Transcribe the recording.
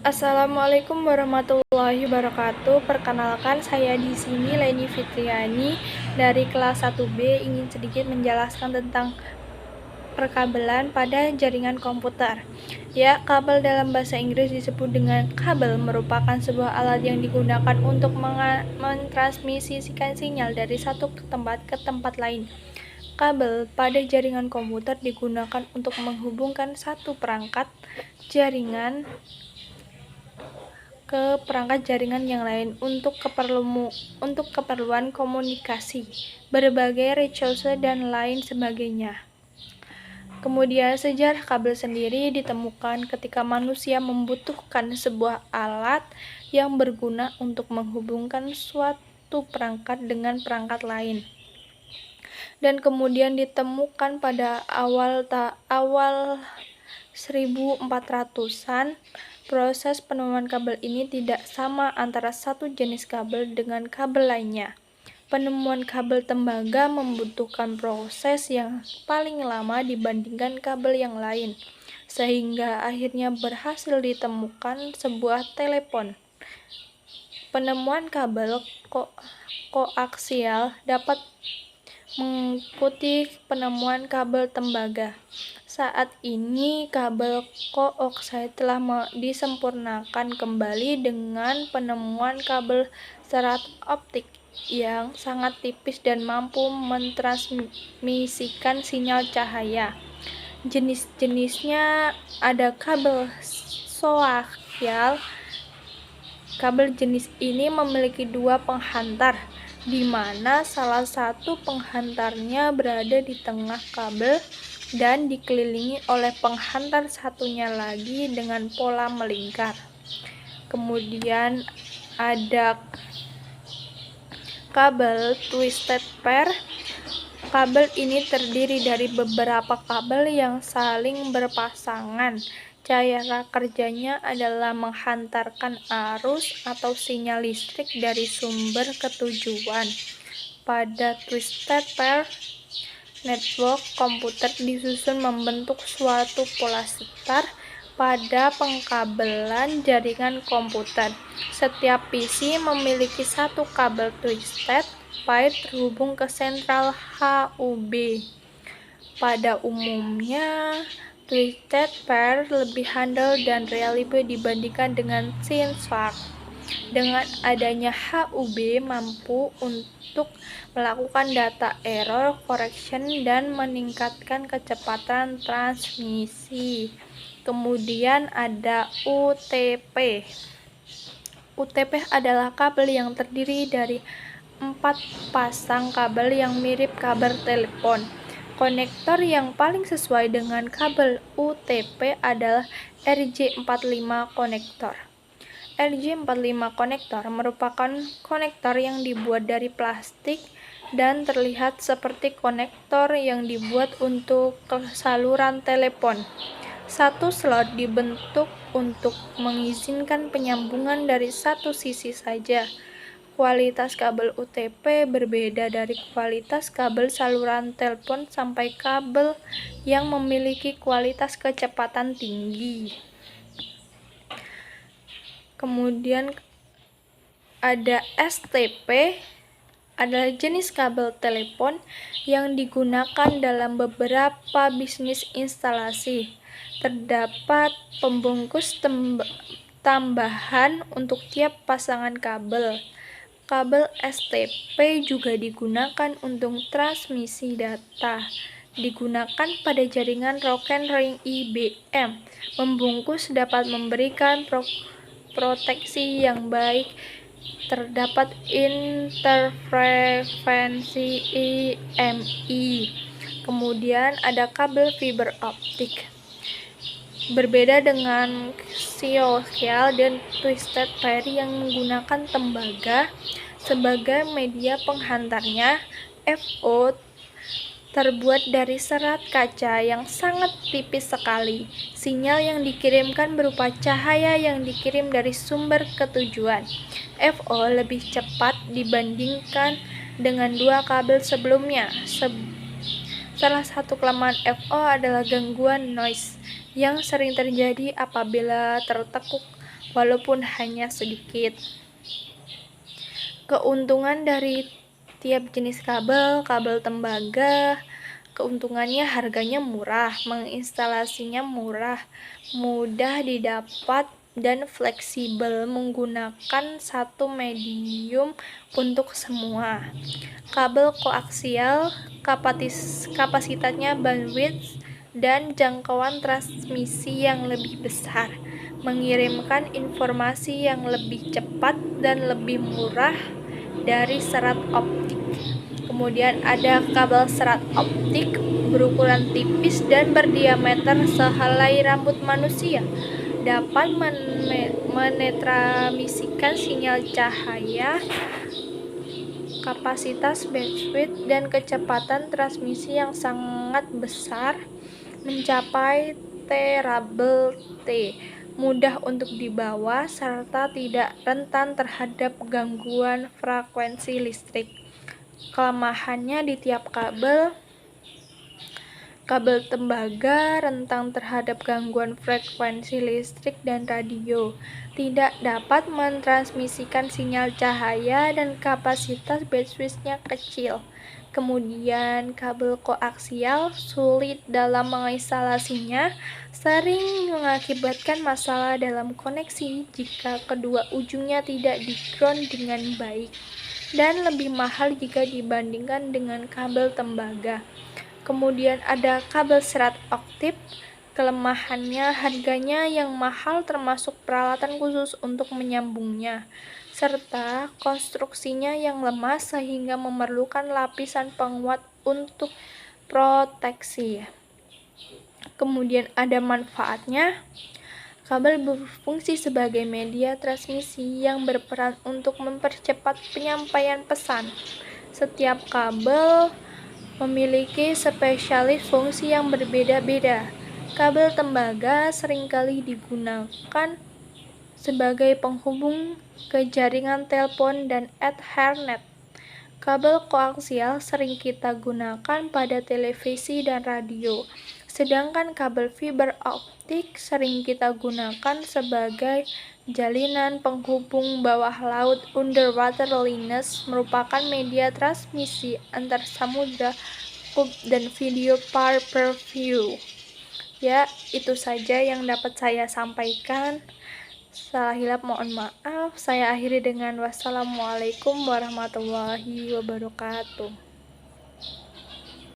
Assalamualaikum warahmatullahi wabarakatuh. Perkenalkan, saya di sini Leni Fitriani dari kelas 1B ingin sedikit menjelaskan tentang perkabelan pada jaringan komputer. Ya, kabel dalam bahasa Inggris disebut dengan kabel, merupakan sebuah alat yang digunakan untuk mentransmisikan sinyal dari satu tempat ke tempat lain. Kabel pada jaringan komputer digunakan untuk menghubungkan satu perangkat jaringan ke perangkat jaringan yang lain untuk keperluan komunikasi, berbagai resource dan lain sebagainya. Kemudian sejarah kabel sendiri ditemukan ketika manusia membutuhkan sebuah alat yang berguna untuk menghubungkan suatu perangkat dengan perangkat lain. Dan kemudian ditemukan pada awal 1400-an. Proses penemuan kabel ini tidak sama antara satu jenis kabel dengan kabel lainnya. Penemuan kabel tembaga membutuhkan proses yang paling lama dibandingkan kabel yang lain, sehingga akhirnya berhasil ditemukan sebuah telepon. Penemuan kabel koaksial dapat mengikuti penemuan kabel tembaga. Saat ini kabel koaksial telah disempurnakan kembali dengan penemuan kabel serat optik yang sangat tipis dan mampu mentransmisikan sinyal cahaya. Jenis-jenisnya ada kabel koaksial. Kabel jenis ini memiliki dua penghantar, di mana salah satu penghantarnya berada di tengah kabel dan dikelilingi oleh penghantar satunya lagi dengan pola melingkar. Kemudian ada kabel twisted pair. Kabel ini terdiri dari beberapa kabel yang saling berpasangan. Cara kerjanya adalah menghantarkan arus atau sinyal listrik dari sumber ke tujuan. Pada twisted pair network, komputer disusun membentuk suatu pola setar pada pengkabelan jaringan komputer. Setiap PC memiliki satu kabel twisted pair terhubung ke sentral HUB. Pada umumnya, twisted pair lebih handal dan reliable dibandingkan dengan synchrony. Dengan adanya HUB mampu untuk melakukan data error correction dan meningkatkan kecepatan transmisi. Kemudian ada UTP. UTP adalah kabel yang terdiri dari 4 pasang kabel yang mirip kabel telepon. Konektor yang paling sesuai dengan kabel UTP adalah RJ45 konektor. RJ45 konektor merupakan konektor yang dibuat dari plastik dan terlihat seperti konektor yang dibuat untuk saluran telepon. Satu slot dibentuk untuk mengizinkan penyambungan dari satu sisi saja. Kualitas kabel UTP berbeda dari kualitas kabel saluran telepon sampai kabel yang memiliki kualitas kecepatan tinggi. Kemudian ada STP, adalah jenis kabel telepon yang digunakan dalam beberapa bisnis instalasi. Terdapat pembungkus tambahan untuk tiap pasangan kabel. Kabel STP juga digunakan untuk transmisi data. Digunakan pada jaringan Rocket Ring IBM. Membungkus dapat memberikan proteksi yang baik. Terdapat interferensi IMI. Kemudian ada kabel fiber optik. Berbeda dengan koaksial dan twisted pair yang menggunakan tembaga sebagai media penghantarnya, FO terbuat dari serat kaca yang sangat tipis sekali. Sinyal yang dikirimkan berupa cahaya yang dikirim dari sumber ke tujuan. FO lebih cepat dibandingkan dengan dua kabel sebelumnya. Salah satu kelemahan FO adalah gangguan noise yang sering terjadi apabila tertekuk walaupun hanya sedikit. Keuntungan dari tiap jenis kabel tembaga, keuntungannya harganya murah, menginstalasinya murah, mudah didapat, dan fleksibel, menggunakan satu medium untuk semua. Kabel koaksial, kapasitasnya bandwidth dan jangkauan transmisi yang lebih besar, mengirimkan informasi yang lebih cepat dan lebih murah dari serat optik. Kemudian ada kabel serat optik berukuran tipis dan berdiameter sehelai rambut manusia, dapat menetraliskan sinyal cahaya, kapasitas bandwidth dan kecepatan transmisi yang sangat besar, mencapai terabit, mudah untuk dibawa, serta tidak rentan terhadap gangguan frekuensi listrik. Kelemahannya di tiap kabel tembaga rentan terhadap gangguan frekuensi listrik dan radio, tidak dapat mentransmisikan sinyal cahaya, dan kapasitas bandwidth-nya kecil. Kemudian kabel koaksial sulit dalam menginstalasinya, sering mengakibatkan masalah dalam koneksi jika kedua ujungnya tidak di-ground dengan baik, dan lebih mahal jika dibandingkan dengan kabel tembaga. Kemudian ada kabel serat optik. Kelemahannya harganya yang mahal termasuk peralatan khusus untuk menyambungnya, serta konstruksinya yang lemah sehingga memerlukan lapisan penguat untuk proteksi. Kemudian ada manfaatnya. Kabel berfungsi sebagai media transmisi yang berperan untuk mempercepat penyampaian pesan. Setiap kabel memiliki spesialis fungsi yang berbeda-beda. Kabel tembaga seringkali digunakan sebagai penghubung ke jaringan telepon dan Ethernet. Kabel koaksial sering kita gunakan pada televisi dan radio, sedangkan kabel fiber optik sering kita gunakan sebagai jalinan penghubung bawah laut. Underwater lines merupakan media transmisi antar samudra dan video pay-per-view. Ya, itu saja yang dapat saya sampaikan. Salah hilap mohon maaf. Saya akhiri dengan wassalamualaikum warahmatullahi wabarakatuh.